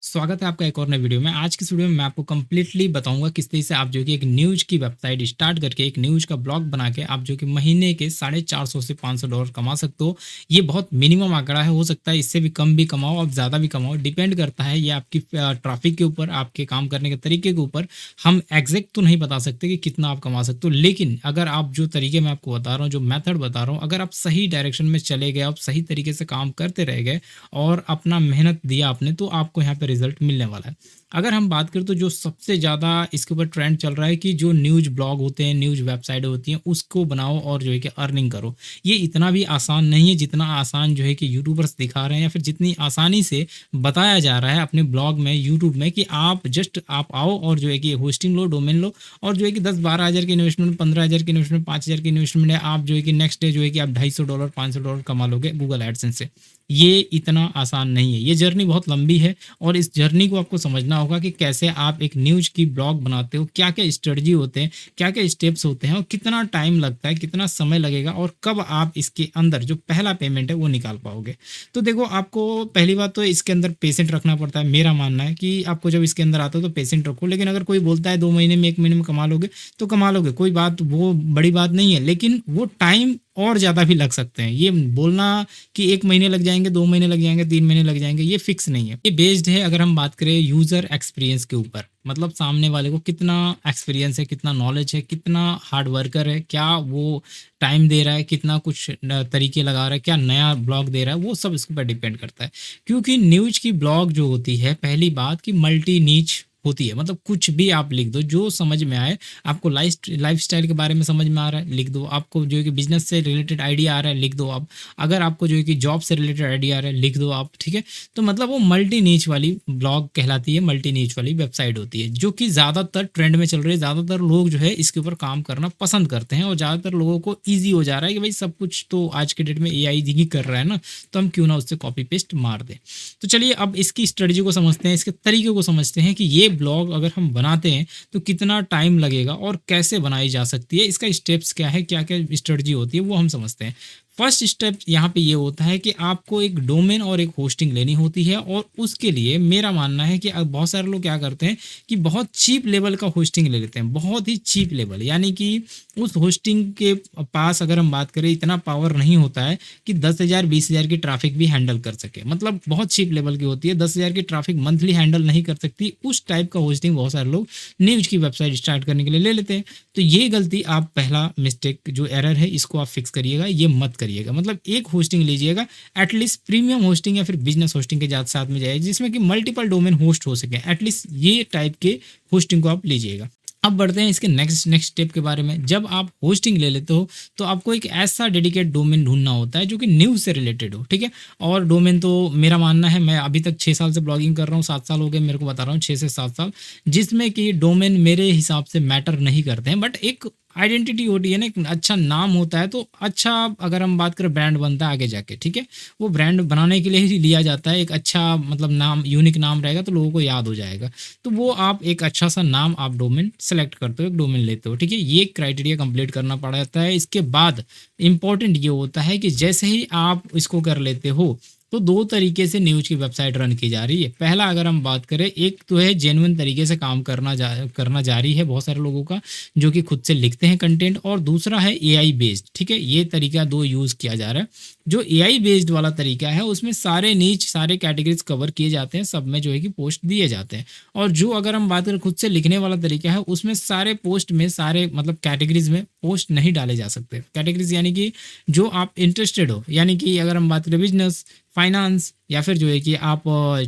स्वागत है आपका एक और नए वीडियो में। आज की इस वीडियो में मैं आपको कंप्लीटली बताऊंगा किस तरीके से आप जो कि एक न्यूज़ की वेबसाइट स्टार्ट करके एक न्यूज़ का ब्लॉग बना के आप जो कि महीने के 450 से $500 कमा सकते हो। ये बहुत मिनिमम आंकड़ा है, हो सकता है इससे भी कम भी कमाओ, आप ज़्यादा भी कमाओ, डिपेंड करता है ये आपकी ट्रैफिक के ऊपर, आपके काम करने के तरीके के ऊपर। हम एग्जैक्ट तो नहीं बता सकते कि कितना आप कमा सकते हो, लेकिन अगर आप जो तरीके मैं आपको बता रहा हूँ, जो मेथड बता रहा हूँ, अगर आप सही डायरेक्शन में चले गए, आप सही तरीके से काम करते रह गए और अपना मेहनत दिया आपने, तो आपको यहाँ पे रिजल्ट मिलने वाला है। अगर हम बात करें तो जो सबसे ज़्यादा इसके ऊपर ट्रेंड चल रहा है कि जो न्यूज़ ब्लॉग होते हैं, न्यूज़ वेबसाइटें होती हैं, उसको बनाओ और जो है कि अर्निंग करो। ये इतना भी आसान नहीं है जितना आसान जो है कि यूट्यूबर्स दिखा रहे हैं, या फिर जितनी आसानी से बताया जा रहा है अपने ब्लॉग में, यूट्यूब में, कि आप जस्ट आप आओ और जो है कि होस्टिंग लो, डोमेन लो, और जो है कि 10-12 हज़ार की इन्वेस्टमेंट, 15 हज़ार की इन्वेस्टमेंट, 5 हज़ार की इन्वेस्टमेंट है, आप जो है कि नेक्स्ट डे जो है कि आप $250 $500 कमा लोगे गूगल एडसेंस से। ये इतना आसान नहीं है, ये जर्नी बहुत लंबी है और इस जर्नी को आपको समझना होगा कि कैसे आप एक न्यूज़ की ब्लॉग बनाते हो, क्या-क्या स्ट्रेटजी होते हैं, क्या-क्या स्टेप्स होते हैं और कितना टाइम लगता है, कितना समय लगेगा और कब आप इसके अंदर जो पहला पेमेंट है वो निकाल पाओगे। तो देखो, आपको पहली बात तो इसके अंदर पेशेंट रखना पड़ता है। मेरा मानना है कि आपको जब इसके अंदर आते हो तो पेशेंट रखो, लेकिन अगर कोई बोलता है 2 महीने में, 1 महीने में कमा लोगे, तो कमा लोगे, कोई बात वो बड़ी बात नहीं है, लेकिन वो टाइम और ज़्यादा भी लग सकते हैं। ये बोलना कि 1 महीने लग जाएँगे, 2 महीने लग जाएँगे, 3 महीने लग जाएँगे, ये फिक्स नहीं है। ये बेस्ड है, अगर हम बात करें यूज़र एक्सपीरियंस के ऊपर, मतलब सामने वाले को कितना एक्सपीरियंस है, कितना नॉलेज है, कितना हार्ड वर्कर है, क्या वो टाइम दे रहा है, कितना कुछ तरीके लगा रहा है, क्या नया ब्लॉग दे रहा है, वो सब इसके ऊपर डिपेंड करता है। क्योंकि न्यूज़ की ब्लॉग जो होती है, पहली बात कि मल्टी नीच होती है, मतलब कुछ भी आप लिख दो जो समझ में आए। आपको लाइफ़स्टाइल के बारे में समझ में आ रहा है, लिख दो। आपको जो है कि बिज़नेस से रिलेटेड आइडिया आ रहा है, लिख दो आप। अगर आपको जो है कि जॉब से रिलेटेड आइडिया आ रहा है, लिख दो आप, ठीक है? तो मतलब वो मल्टी नीच वाली ब्लॉग कहलाती है, मल्टी नीच वाली वेबसाइट होती है, जो कि ज़्यादातर ट्रेंड में चल रही है। ज़्यादातर लोग जो है इसके ऊपर काम करना पसंद करते हैं और ज़्यादातर लोगों को ईज़ी हो जा रहा है कि भाई सब कुछ तो आज के डेट में एआई ही कर रहा है ना, तो हम क्यों ना उससे कॉपी पेस्ट मार दें। तो चलिए अब इसकी स्ट्रेटजी को समझते हैं, इसके तरीके को समझते हैं कि ये ब्लॉग अगर हम बनाते हैं तो कितना टाइम लगेगा और कैसे बनाई जा सकती है, इसका स्टेप्स क्या है, क्या-क्या स्ट्रेटजी होती है, वो हम समझते हैं। फर्स्ट स्टेप यहाँ पे ये होता है कि आपको एक डोमेन और एक होस्टिंग लेनी होती है, और उसके लिए मेरा मानना है कि अब बहुत सारे लोग क्या करते हैं कि बहुत चीप लेवल का होस्टिंग ले लेते हैं, बहुत ही चीप लेवल, यानी कि उस होस्टिंग के पास अगर हम बात करें इतना पावर नहीं होता है कि 10,000 20,000 की ट्रैफिक भी हैंडल कर सके, मतलब बहुत चीप लेवल की होती है, 10,000 की ट्रैफिक मंथली हैंडल नहीं कर सकती। उस टाइप का होस्टिंग बहुत सारे लोग न्यूज़ की वेबसाइट स्टार्ट करने के लिए ले लेते हैं। तो ये गलती, आप पहला मिस्टेक जो एरर है इसको आप फिक्स करिएगा, ये मत करिएगा। मतलब एक होस्टिंग लीजिएगा, एटलीस्ट प्रीमियम होस्टिंग या फिर बिजनेस होस्टिंग के साथ में जाइए, जिसमें कि मल्टीपल डोमेन होस्ट हो सके, एटलीस्ट ये टाइप के होस्टिंग को आप लीजिएगा। अब बढ़ते हैं इसके नेक्स्ट स्टेप के बारे में। जब आप होस्टिंग ले लेते हो तो आपको एक ऐसा डेडिकेट डोमेन ढूंढना होता है जो कि न्यूज़ से रिलेटेड हो, ठीक है? और डोमेन तो मेरा मानना है, मैं अभी तक 6 साल से ब्लॉगिंग कर रहा हूँ, 7 साल हो गए मेरे को, बता रहा हूँ 6 से 7 साल, जिसमें कि डोमेन मेरे हिसाब से मैटर नहीं करते हैं, बट एक आइडेंटिटी होती है ना, एक अच्छा नाम होता है, तो अच्छा, अगर हम बात करें ब्रांड बनता है आगे जाके, ठीक है? वो ब्रांड बनाने के लिए ही लिया जाता है, एक अच्छा मतलब नाम, यूनिक नाम रहेगा तो लोगों को याद हो जाएगा। तो वो आप एक अच्छा सा नाम आप डोमेन सेलेक्ट करते हो, एक डोमेन लेते हो, ठीक है? ये क्राइटेरिया कंप्लीट करना पड़ता है। इसके बाद इंपॉर्टेंट ये होता है कि जैसे ही आप इसको कर लेते हो, तो 2 तरीके से न्यूज़ की वेबसाइट रन की जा रही है। पहला अगर हम बात करें, एक तो है जेन्युइन तरीके से काम करना जारी है बहुत सारे लोगों का, जो कि खुद से लिखते हैं कंटेंट, और दूसरा है एआई बेस्ड, ठीक है? ये तरीका 2 यूज़ किया जा रहा है। जो एआई बेस्ड वाला तरीका है उसमें सारे नीच, सारे कैटेगरीज कवर किए जाते हैं, सब में जो है कि पोस्ट दिए जाते हैं। और जो अगर हम बात करें खुद से लिखने वाला तरीका है, उसमें सारे पोस्ट में, सारे मतलब कैटेगरीज में पोस्ट नहीं डाले जा सकते। कैटेगरीज यानी कि जो आप इंटरेस्टेड हो, यानी कि अगर हम बात करें बिजनेस, फाइनेंस, या फिर जो है कि आप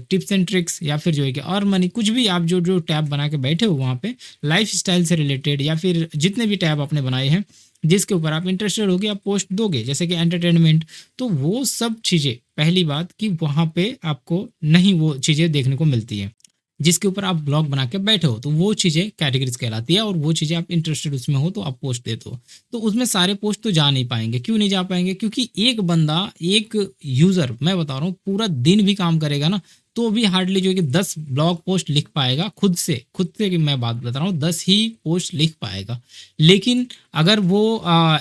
टिप्स एंड ट्रिक्स, या फिर जो है कि अर्न मनी, कुछ भी आप जो जो टैब बना के बैठे हो वहाँ पे, लाइफ स्टाइल से रिलेटेड, या फिर जितने भी टैब आपने बनाए हैं जिसके ऊपर आप इंटरेस्टेड होगे, आप पोस्ट दोगे, जैसे कि एंटरटेनमेंट, तो वो सब चीज़ें, पहली बात कि वहाँ पे आपको नहीं वो चीज़ें देखने को मिलती हैं। जिसके ऊपर आप ब्लॉग बना के बैठे हो, तो वो चीज़ें कैटेगरीज़ कहलाती है, और वो चीज़ें आप इंटरेस्टेड उसमें हो तो आप पोस्ट देते हो। तो उसमें सारे पोस्ट तो जा नहीं पाएँगे। क्यों नहीं जा पाएँगे? क्योंकि एक बंदा, एक यूज़र, मैं बता रहा हूँ, पूरा दिन भी काम करेगा ना, तो भी हार्डली जो है कि 10 ब्लॉग पोस्ट लिख पाएगा खुद से कि मैं बात बता रहा हूँ, 10 ही पोस्ट लिख पाएगा। लेकिन अगर वो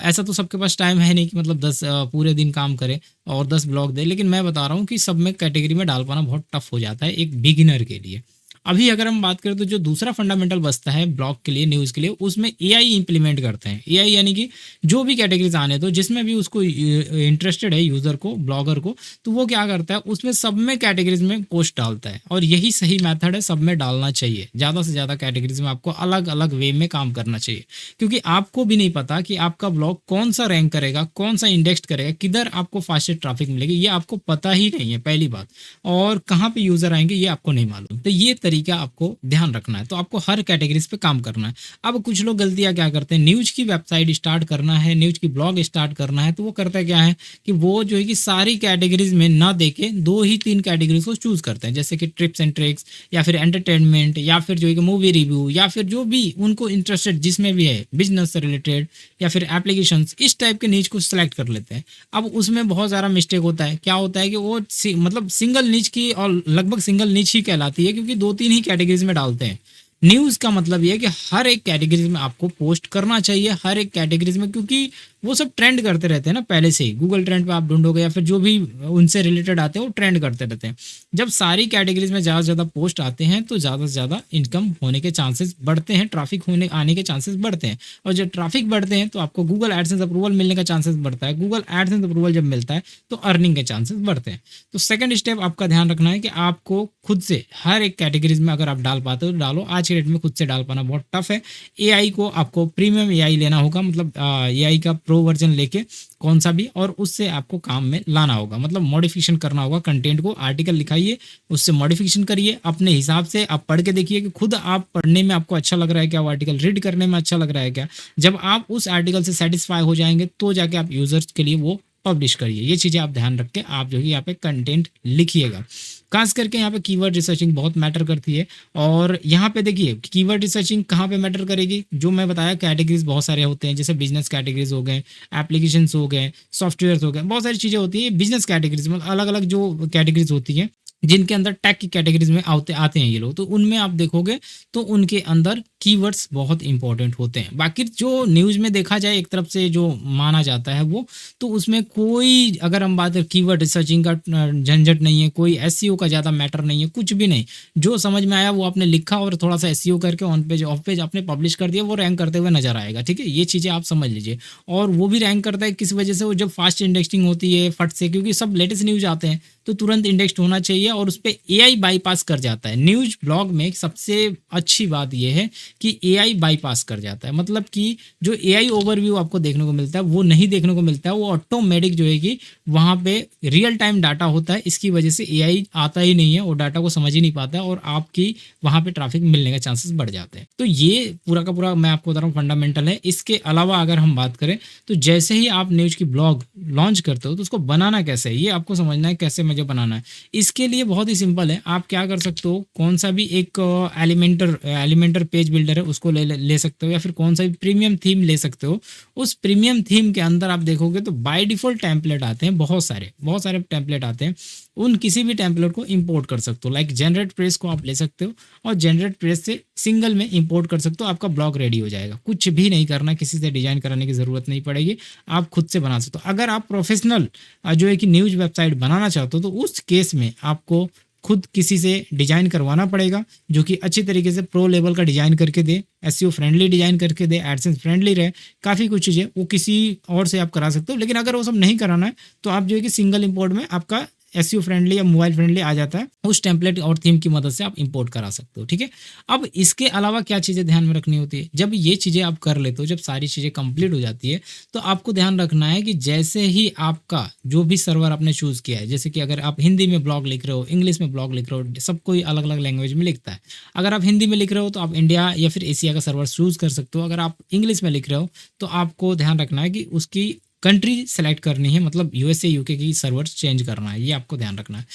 ऐसा तो सबके पास टाइम है नहीं कि मतलब 10 पूरे दिन काम करे और 10 ब्लॉग दे, लेकिन मैं बता रहा हूँ कि सब में कैटेगरी में डाल पाना बहुत टफ हो जाता है एक बिगिनर के लिए। अभी अगर हम बात करें तो जो दूसरा फंडामेंटल बचता है ब्लॉग के लिए, न्यूज़ के लिए, उसमें एआई इंप्लीमेंट करते हैं। एआई यानी कि जो भी कैटेगरीज आने दो जिसमें भी उसको इंटरेस्टेड है यूज़र को, ब्लॉगर को, तो वो क्या करता है उसमें सब में कैटेगरीज में पोस्ट डालता है। और यही सही मेथड है, सब में डालना चाहिए। ज़्यादा से ज़्यादा कैटेगरीज में आपको अलग अलग वे में काम करना चाहिए, क्योंकि आपको भी नहीं पता कि आपका ब्लॉग कौन सा रैंक करेगा, कौन सा इंडेक्स करेगा, किधर आपको फास्टेस्ट ट्रैफिक मिलेगी, ये आपको पता ही नहीं है पहली बात। और कहाँ पे यूज़र आएंगे ये आपको नहीं मालूम। तो ये तरीका आपको ध्यान रखना है। तो आपको हर कैटेगरीज पे काम करना है। अब कुछ लोग गलतियां क्या करते हैं, न्यूज़ की वेबसाइट स्टार्ट करना है, न्यूज़ की ब्लॉग स्टार्ट करना है, तो वो करता है क्या है कि वो जो है कि सारी कैटेगरीज में ना देके 2 ही 3 कैटेगरीज को चूज करते हैं, जैसे कि ट्रिप्स एंड ट्रिक्स या फिर एंटरटेनमेंट या फिर जो है कि मूवी रिव्यू या फिर जो भी उनको इंटरेस्टेड जिसमें भी है, बिजनेस से रिलेटेड या फिर एप्लीकेशंस, इस टाइप के नीच को सिलेक्ट कर लेते हैं। अब उसमें बहुत सारा मिस्टेक होता है। क्या होता है कि वो मतलब सिंगल नीच की, और लगभग सिंगल नीच ही कहलाती है, क्योंकि 2-3 ही कैटेगरीज में डालते हैं। न्यूज़ का मतलब ये है कि हर एक कैटेगरीज में आपको पोस्ट करना चाहिए, हर एक कैटेगरीज में, क्योंकि वो सब ट्रेंड करते रहते हैं ना पहले से ही। गूगल ट्रेंड पे आप ढूंढोगे या फिर जो भी उनसे रिलेटेड आते हैं वो ट्रेंड करते रहते हैं। जब सारी कैटेगरीज में ज़्यादा से ज़्यादा पोस्ट आते हैं तो ज़्यादा से ज़्यादा इनकम होने के चांसेस बढ़ते हैं, ट्रैफिक होने आने के चांसेस बढ़ते हैं। और जब ट्रैफिक बढ़ते हैं तो आपको गूगल एडसेंस अप्रूवल मिलने का चांसेस बढ़ता है। गूगल एडसेंस अप्रूवल जब मिलता है तो अर्निंग के चांसेस बढ़ते हैं। तो सेकंड स्टेप आपका ध्यान रखना है कि आपको खुद से हर एक कैटेगरीज में अगर आप डाल पाते हो तो डालो। आज के डेट में खुद से डाल पाना बहुत टफ है। एआई को आपको प्रीमियम एआई लेना होगा, मतलब एआई का प्रो वर्जन लेके कौन सा भी, और उससे आपको काम में लाना होगा, मतलब मॉडिफिकेशन करना होगा। कंटेंट को आर्टिकल लिखाइए, उससे मॉडिफिकेशन करिए अपने हिसाब से। आप पढ़ के देखिए कि खुद आप पढ़ने में आपको अच्छा लग रहा है क्या, वो आर्टिकल रीड करने में अच्छा लग रहा है क्या। जब आप उस आर्टिकल से सेटिस्फाई हो जाएंगे तो जाके आप यूजर्स के लिए वो पब्लिश करिए। ये चीज़ें आप ध्यान रख के आप जो है यहाँ पे कंटेंट लिखिएगा। खास करके यहाँ पे कीवर्ड रिसर्चिंग बहुत मैटर करती है। और यहाँ पे देखिए कीवर्ड रिसर्चिंग कहाँ पे मैटर करेगी, जो मैं बताया कैटेगरीज बहुत सारे होते हैं, जैसे बिजनेस कैटेगरीज हो गए, एप्लीकेशंस हो गए, सॉफ्टवेयर हो गए, बहुत सारी चीज़ें होती है। बिजनेस कैटेगरीज मतलब अलग अलग जो कैटेगरीज होती हैं जिनके अंदर टैग की कैटेगरीज में आते हैं ये लोग, तो उनमें आप देखोगे तो उनके अंदर कीवर्ड्स बहुत इंपॉर्टेंट होते हैं। बाकी जो न्यूज़ में देखा जाए एक तरफ से जो माना जाता है वो, तो उसमें कोई, अगर हम बात करें कीवर्ड रिसर्चिंग का झंझट नहीं है, कोई एसईओ का ज़्यादा मैटर नहीं है, कुछ भी नहीं। जो समझ में आया वो आपने लिखा और थोड़ा सा एसईओ करके ऑन पेज ऑफ पेज आपने पब्लिश कर दिया, वो रैंक करते हुए नजर आएगा। ठीक है, ये चीज़ें आप समझ लीजिए। और वो भी रैंक करता है किस वजह से, वो जब फास्ट इंडेक्सिंग होती है फट से, क्योंकि सब लेटेस्ट न्यूज़ आते हैं तो तुरंत इंडेक्स्ड होना चाहिए, और उस पर एआई बाईपास कर जाता है। न्यूज़ ब्लॉग में सबसे अच्छी बात यह है कि एआई बाईपास कर जाता है, मतलब कि जो एआई ओवरव्यू आपको देखने को मिलता है वो नहीं देखने को मिलता है। वो ऑटोमेटिक जो है कि वहाँ पे रियल टाइम डाटा होता है, इसकी वजह से एआई आता ही नहीं है, वो डाटा को समझ ही नहीं पाता है, और आपकी वहाँ पे ट्रैफिक मिलने के चांसेस बढ़ जाते हैं। तो ये पूरा का पूरा मैं आपको बता रहा हूँ फंडामेंटल है। इसके अलावा अगर हम बात करें तो जैसे ही आप न्यूज़ की ब्लॉग लॉन्च करते हो तो उसको बनाना कैसे है, ये आपको समझना है कैसे मुझे बनाना है। इसके लिए बहुत ही सिंपल है। आप क्या कर सकते हो, कौन सा भी एक एलिमेंटर पेज बिल्डर है उसको ले सकते हो, या फिर कौन सा भी प्रीमियम थीम ले सकते हो। उस प्रीमियम थीम के अंदर आप देखोगे तो बाय डिफॉल्ट टेम्पलेट आते हैं, बहुत सारे टेम्पलेट आते हैं। उन किसी भी टेम्पलेट को इंपोर्ट कर सकते हो, लाइक जनरेट प्रेस को आप ले सकते हो और जनरेट प्रेस से सिंगल में इंपोर्ट कर सकते हो। आपका ब्लॉग रेडी हो जाएगा, कुछ भी नहीं करना, किसी से डिजाइन कराने की जरूरत नहीं पड़ेगी, आप खुद से बना सकते हो। अगर आप प्रोफेशनल जो है कि न्यूज़ वेबसाइट बनाना चाहते हो तो उस केस में आपको खुद किसी से डिजाइन करवाना पड़ेगा, जो कि अच्छी तरीके से प्रो लेवल का डिजाइन करके दे, एसईओ फ्रेंडली डिजाइन करके दे, एडसेंस फ्रेंडली रहे। काफ़ी कुछ चीज़ें वो किसी और से आप करा सकते हो। लेकिन अगर वो सब नहीं कराना है तो आप जो है कि सिंगल इंपोर्ट में आपका एसईओ फ्रेंडली या मोबाइल फ्रेंडली आ जाता है, उस टेम्पलेट और थीम की मदद से आप इंपोर्ट करा सकते हो। ठीक है, अब इसके अलावा क्या चीज़ें ध्यान में रखनी होती है, जब ये चीज़ें आप कर लेते हो, जब सारी चीज़ें कंप्लीट हो जाती है तो आपको ध्यान रखना है कि जैसे ही आपका जो भी सर्वर आपने चूज़ किया है, जैसे कि अगर आप हिंदी में ब्लॉग लिख रहे हो, इंग्लिश में ब्लॉग लिख रहे हो, सब कोई अलग अलग लैंग्वेज में लिखता है। अगर आप हिंदी में लिख रहे हो तो आप इंडिया या फिर एशिया का सर्वर चूज़ कर सकते हो। अगर आप इंग्लिश में लिख रहे हो तो आपको ध्यान रखना है कि उसकी कंट्री सेलेक्ट करनी है, मतलब यूएसए यूके की सर्वर चेंज करना है, ये आपको ध्यान रखना है।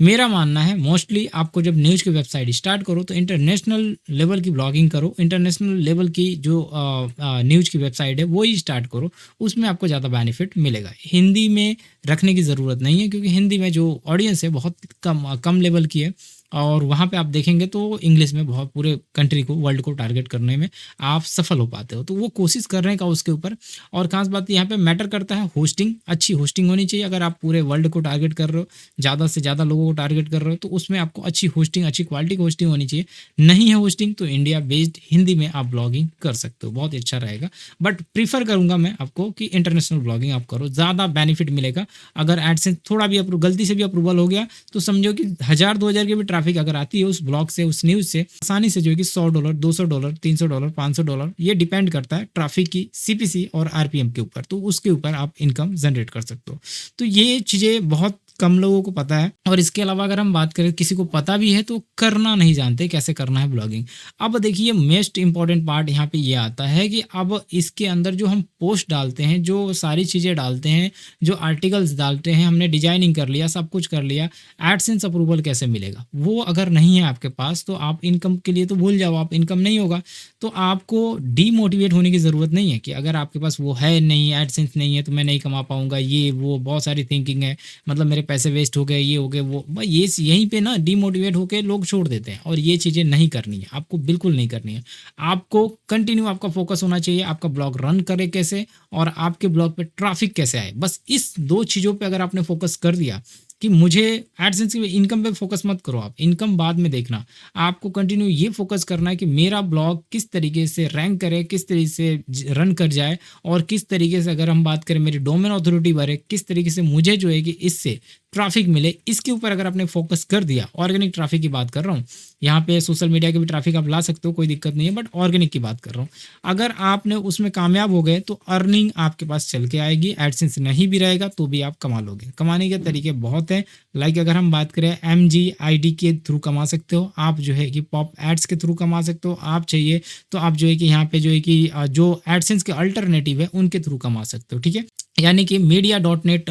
मेरा मानना है मोस्टली आपको जब न्यूज़ की वेबसाइट स्टार्ट करो तो इंटरनेशनल लेवल की ब्लॉगिंग करो, इंटरनेशनल लेवल की जो न्यूज़ की वेबसाइट है वो ही स्टार्ट करो, उसमें आपको ज़्यादा बेनिफिट मिलेगा। हिंदी में रखने की ज़रूरत नहीं है क्योंकि हिंदी में जो ऑडियंस है बहुत कम कम लेवल की है और वहाँ पे आप देखेंगे तो इंग्लिश में बहुत पूरे कंट्री को, वर्ल्ड को टारगेट करने में आप सफल हो पाते हो। तो वो कोशिश करने का उसके ऊपर। और खास बात यहाँ पे मैटर करता है होस्टिंग, अच्छी होस्टिंग होनी चाहिए। अगर आप पूरे वर्ल्ड को टारगेट कर रहे हो, ज़्यादा से ज़्यादा लोगों को टारगेट कर रहे हो, तो उसमें आपको अच्छी होस्टिंग, अच्छी क्वालिटी की होस्टिंग होनी चाहिए। नहीं है होस्टिंग तो इंडिया बेस्ड हिंदी में आप ब्लॉगिंग कर सकते हो, बहुत अच्छा रहेगा। बट प्रीफर करूंगा मैं आपको कि इंटरनेशनल ब्लॉगिंग आप करो, ज़्यादा बेनिफिट मिलेगा। अगर एडसेंस थोड़ा भी गलती से भी अप्रूवल हो गया तो समझो कि 1000-2000 की भी ट्रैफिक अगर आती है उस ब्लॉग से, उस न्यूज़ से, आसानी से जो है कि $100, $200, $300, $500, ये डिपेंड करता है ट्रैफिक की सीपीसी और आरपीएम के ऊपर, तो उसके ऊपर आप इनकम जनरेट कर सकते हो। तो ये चीज़ें बहुत कम लोगों को पता है। और इसके अलावा अगर हम बात करें किसी को पता भी है तो करना नहीं जानते कैसे करना है ब्लॉगिंग। अब देखिए मोस्ट इंपॉर्टेंट पार्ट यहाँ पे ये आता है कि अब इसके अंदर जो हम पोस्ट डालते हैं, जो सारी चीज़ें डालते हैं, जो आर्टिकल्स डालते हैं, हमने डिजाइनिंग कर लिया, सब कुछ कर लिया, एडसेंस अप्रूवल कैसे मिलेगा? वो अगर नहीं है आपके पास तो आप इनकम के लिए तो भूल जाओ, आप इनकम नहीं होगा। तो आपको डीमोटिवेट होने की ज़रूरत नहीं है कि अगर आपके पास वो है नहीं, एडसेंस नहीं है तो मैं नहीं कमा पाऊंगा, ये वो बहुत सारी थिंकिंग है, मतलब मेरे पैसे वेस्ट हो गए, ये हो गए, वो ये यहीं पे ना डीमोटिवेट होकर लोग छोड़ देते हैं। और ये चीज़ें नहीं करनी है आपको, बिल्कुल नहीं करनी है। आपको कंटिन्यू आपका फोकस होना चाहिए, आपका ब्लॉग रन करे कैसे और आपके ब्लॉग पे ट्रैफिक कैसे आए। बस इस दो चीज़ों पे अगर आपने फोकस कर दिया कि मुझे एडसेंस की इनकम पे फोकस मत करो, आप इनकम बाद में देखना, आपको कंटिन्यू ये फोकस करना है कि मेरा ब्लॉग किस तरीके से रैंक करे, किस तरीके से रन कर जाए और किस तरीके से, अगर हम बात करें मेरी डोमेन अथॉरिटी बढ़े, किस तरीके से मुझे जो है कि इससे ट्रैफिक मिले, इसके ऊपर अगर आपने फोकस कर दिया। ऑर्गेनिक ट्रैफिक की बात कर रहा हूँ, यहाँ पे सोशल मीडिया के भी ट्रैफिक आप ला सकते हो, कोई दिक्कत नहीं है, बट ऑर्गेनिक की बात कर रहा हूँ। अगर आपने उसमें कामयाब हो गए तो अर्निंग आपके पास चल के आएगी। एडसेंस नहीं भी रहेगा तो भी आप कमा लोगे। कमाने के तरीके बहुत हैं। लाइक अगर हम बात करें MGID के थ्रू कमा सकते हो आप, जो है कि पॉप एड्स के थ्रू कमा सकते हो आप, चाहिए तो आप जो है कि यहाँ पे जो है कि जो एडसेंस के अल्टरनेटिव है उनके थ्रू कमा सकते हो। ठीक है, यानी कि media.net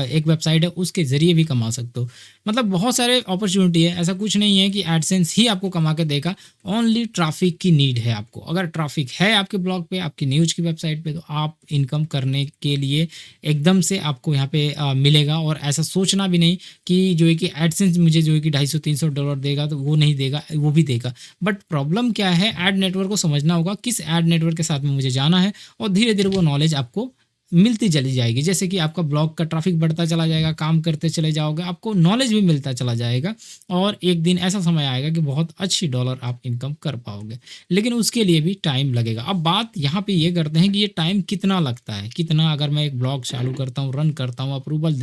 एक वेबसाइट है, उसके ज़रिए भी कमा सकते हो। मतलब बहुत सारे अपॉर्चुनिटी है, ऐसा कुछ नहीं है कि एडसेंस ही आपको कमा के देगा। ओनली ट्रैफिक की नीड है आपको। अगर ट्रैफिक है आपके ब्लॉग पे, आपकी न्यूज़ की वेबसाइट पे, तो आप इनकम करने के लिए एकदम से आपको यहाँ पे मिलेगा। और ऐसा सोचना भी नहीं कि जो है कि एडसेंस मुझे जो है कि $250-300 देगा, तो वो नहीं देगा, वो भी देगा। बट प्रॉब्लम क्या है, एड नेटवर्क को समझना होगा, किस एड नेटवर्क के साथ में मुझे जाना है, और धीरे धीरे वो नॉलेज आपको मिलती चली जाएगी। जैसे कि आपका ब्लॉग का ट्रैफिक बढ़ता चला जाएगा, काम करते चले जाओगे, आपको नॉलेज भी मिलता चला जाएगा और एक दिन ऐसा समय आएगा कि बहुत अच्छी डॉलर आप इनकम कर पाओगे। लेकिन उसके लिए भी टाइम लगेगा। अब बात यहाँ पे ये करते हैं कि ये टाइम कितना लगता है, कितना, अगर मैं एक ब्लॉग चालू करता हूँ, रन करता हूँ, अप्रूवल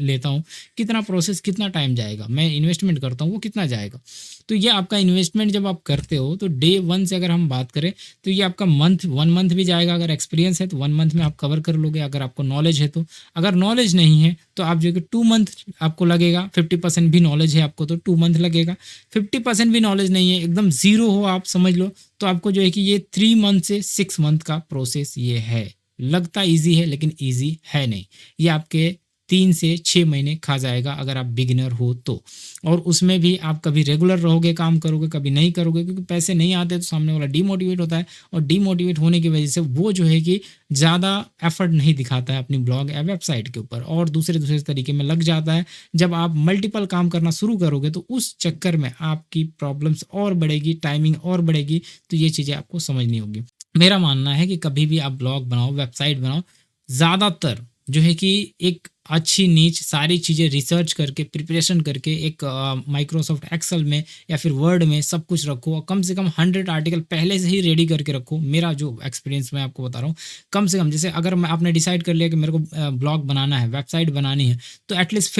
लेता हूँ, कितना प्रोसेस, कितना टाइम जाएगा, मैं इन्वेस्टमेंट करता हूँ, वो कितना जाएगा। तो ये आपका इन्वेस्टमेंट जब आप करते हो तो डे 1 से अगर हम बात करें तो ये आपका 1 मंथ भी जाएगा। अगर एक्सपीरियंस है तो 1 मंथ में आप कवर कर लोगे, अगर आपको नॉलेज है तो। अगर नॉलेज नहीं है तो आप जो है कि 2 मंथ आपको लगेगा। 50% भी नॉलेज है आपको तो 2 मंथ लगेगा। 50% भी नॉलेज नहीं है, एकदम ज़ीरो हो आप, समझ लो, तो आपको जो है कि ये 3 मंथ से 6 मंथ का प्रोसेस ये है। लगता ईजी है लेकिन ईजी है नहीं। ये आपके 3 से 6 महीने खा जाएगा अगर आप बिगिनर हो तो। और उसमें भी आप कभी रेगुलर रहोगे, काम करोगे, कभी नहीं करोगे, क्योंकि पैसे नहीं आते तो सामने वाला डीमोटिवेट होता है। और डीमोटिवेट होने की वजह से वो जो है कि ज़्यादा एफर्ट नहीं दिखाता है अपनी ब्लॉग या वेबसाइट के ऊपर, और दूसरे दूसरे तरीके में लग जाता है। जब आप मल्टीपल काम करना शुरू करोगे तो उस चक्कर में आपकी प्रॉब्लम्स और बढ़ेगी, टाइमिंग और बढ़ेगी। तो ये चीज़ें आपको समझनी होगी। मेरा मानना है कि कभी भी आप ब्लॉग बनाओ, वेबसाइट बनाओ, ज़्यादातर जो है कि एक अच्छी नीच सारी चीज़ें रिसर्च करके, प्रिपरेशन करके, एक माइक्रोसॉफ्ट एक्सेल में या फिर वर्ड में सब कुछ रखो, और कम से कम 100 आर्टिकल पहले से ही रेडी करके रखो। मेरा जो एक्सपीरियंस मैं आपको बता रहा हूँ, कम से कम, जैसे अगर मैं आपने डिसाइड कर लिया कि मेरे को ब्लॉग बनाना है, वेबसाइट बनानी है, तो एटलीस्ट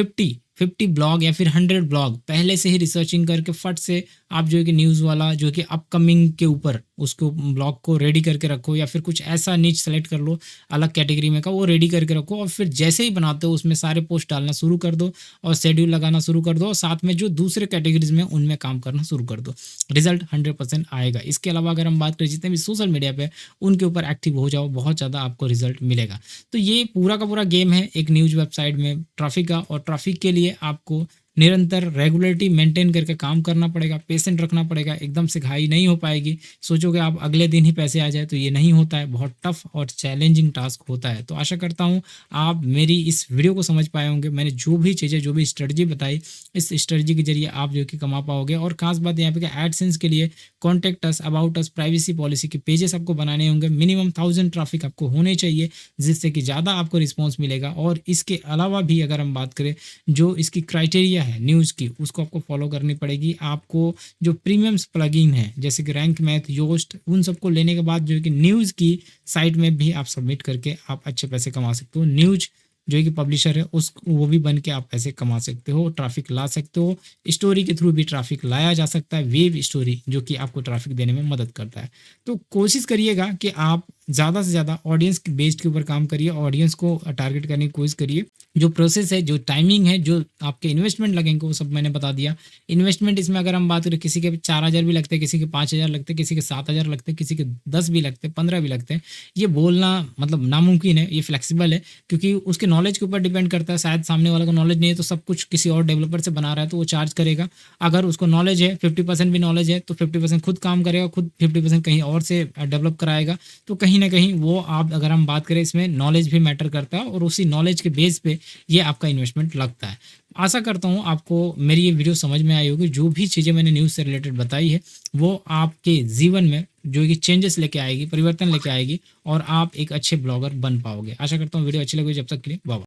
50 ब्लॉग या फिर 100 ब्लॉग पहले से ही रिसर्चिंग करके फट से आप जो है कि न्यूज़ वाला जो कि अपकमिंग के ऊपर उसको ब्लॉग को रेडी करके रखो, या फिर कुछ ऐसा नीच सेलेक्ट कर लो अलग कैटेगरी में का, वो रेडी करके रखो। और फिर जैसे ही बनाते हो उसमें सारे पोस्ट डालना शुरू कर दो और शेड्यूल लगाना शुरू कर दो, और साथ में जो दूसरे कैटेगरीज में उनमें काम करना शुरू कर दो। रिजल्ट 100% आएगा। इसके अलावा अगर हम बात करें जितने भी सोशल मीडिया पे, उनके ऊपर एक्टिव हो जाओ, बहुत ज़्यादा आपको रिजल्ट मिलेगा। तो ये पूरा का पूरा गेम है एक न्यूज़ वेबसाइट में ट्रैफिक का। और ट्रैफिक के लिए आपको निरंतर रेगुलरिटी मेंटेन करके काम करना पड़ेगा, पेशेंट रखना पड़ेगा, एकदम से हाई नहीं हो पाएगी। सोचोगे आप अगले दिन ही पैसे आ जाए तो ये नहीं होता है, बहुत टफ और चैलेंजिंग टास्क होता है। तो आशा करता हूँ आप मेरी इस वीडियो को समझ पाए होंगे। मैंने जो भी चीज़ें, जो भी स्ट्रेटजी बताई, इस स्ट्रेटजी के जरिए आप जो कि कमा पाओगे। और खास बात यहाँ पे कि एडसेंस के लिए contact us, about us, privacy policy के पेजेस आपको बनाने होंगे। मिनिमम 1000 ट्रैफिक आपको होने चाहिए, जिससे कि ज़्यादा आपको रिस्पॉन्स मिलेगा। और इसके अलावा भी अगर हम बात करें, जो इसकी क्राइटेरिया है न्यूज़ की, उसको आपको फॉलो करनी पड़ेगी। आपको जो प्रीमियम्स प्लगइन है जैसे कि रैंक मैथ, योस्ट, उन सबको लेने के बाद जो है कि न्यूज़ की साइट में भी आप सबमिट करके आप अच्छे पैसे कमा सकते हो। न्यूज़ जो है कि पब्लिशर है उस वो भी बन के आप पैसे कमा सकते हो, ट्रैफिक ला सकते हो। स्टोरी के थ्रू भी ट्रैफिक लाया जा सकता है, वेब स्टोरी जो कि आपको ट्रैफिक देने में मदद करता है। तो कोशिश करिएगा कि आप ज़्यादा से ज़्यादा ऑडियंस बेस्ड के ऊपर काम करिए, ऑडियंस को टारगेट करने की कोशिश करिए। जो प्रोसेस है, जो टाइमिंग है, जो आपके इन्वेस्टमेंट लगेंगे, वो सब मैंने बता दिया। इन्वेस्टमेंट इसमें अगर हम बात करें, किसी के 4000 भी लगते हैं, किसी के 5000 लगते हैं, किसी के 7000 लगते हैं, किसी के 10 भी लगते हैं, 15 भी लगते हैं। ये बोलना मतलब नामुमकिन है, ये फ्लेक्सिबल है, क्योंकि उसके नॉलेज के ऊपर डिपेंड करता है। शायद सामने वाले को नॉलेज नहीं है तो सब कुछ किसी और डेवलपर से बना रहा है तो वो चार्ज करेगा। अगर उसको नॉलेज है, 50% भी नॉलेज है, तो 50% खुद काम करेगा, खुद 50% कहीं और से डेवलप कराएगा। तो कहीं ना कहीं वो, आप अगर हम बात करें, इसमें नॉलेज भी मैटर करता है और उसी नॉलेज के बेस पे ये आपका इन्वेस्टमेंट लगता है। आशा करता हूँ आपको मेरी ये वीडियो समझ में आई होगी। जो भी चीज़ें मैंने न्यूज़ से रिलेटेड बताई है वो आपके जीवन में जो कि चेंजेस लेके आएगी, परिवर्तन लेके आएगी और आप एक अच्छे ब्लॉगर बन पाओगे। आशा करता हूँ वीडियो अच्छी लगी। जब तक के लिए बाय बाय।